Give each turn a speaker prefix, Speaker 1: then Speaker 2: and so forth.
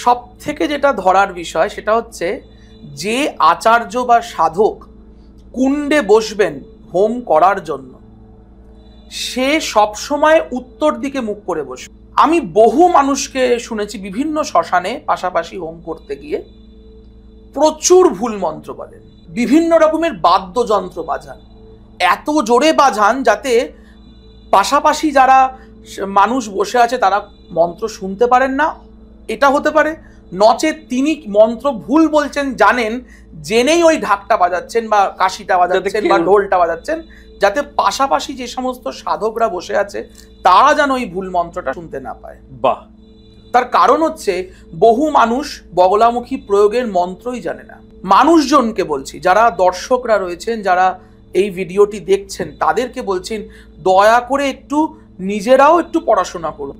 Speaker 1: সব থেকে যেটা ধরার বিষয় সেটা হচ্ছে যে আচার্য বা সাধক কুণ্ডে বসবেন হোম করার জন্য, সে সবসময় উত্তর দিকে মুখ করে বসবে। আমি বহু মানুষকে শুনেছি বিভিন্ন শ্মশানে পাশাপাশি হোম করতে গিয়ে প্রচুর ভুল মন্ত্র বলেন, বিভিন্ন রকমের বাদ্যযন্ত্র বাজান, এত জোরে বাজান যাতে পাশাপাশি যারা মানুষ বসে আছে তারা মন্ত্র শুনতে পারেন না, এটা হতে পারে। নচেত তিনি মন্ত্র ভুল বলছেন জানেন, জেনেই ওই ঢাকটা বাজাচ্ছেন বা কাশিটা বাজাচ্ছেন বা ঢোলটা বাজাচ্ছেন, যাতে পাশাপাশি যে সমস্ত সাধকরা বসে আছে তারা যেন ওই ভুল মন্ত্রটা শুনতে না পায়।
Speaker 2: বাহ।
Speaker 1: তার কারণ হচ্ছে বহু মানুষ বগলামুখী প্রয়োগের মন্ত্রই জানে না। মানুষজনকে বলছি, যারা দর্শকরা রয়েছেন, যারা এই ভিডিওটি দেখছেন, তাদেরকে বলছেন দয়া করে একটু নিজেরাও একটু পড়াশোনা করুন।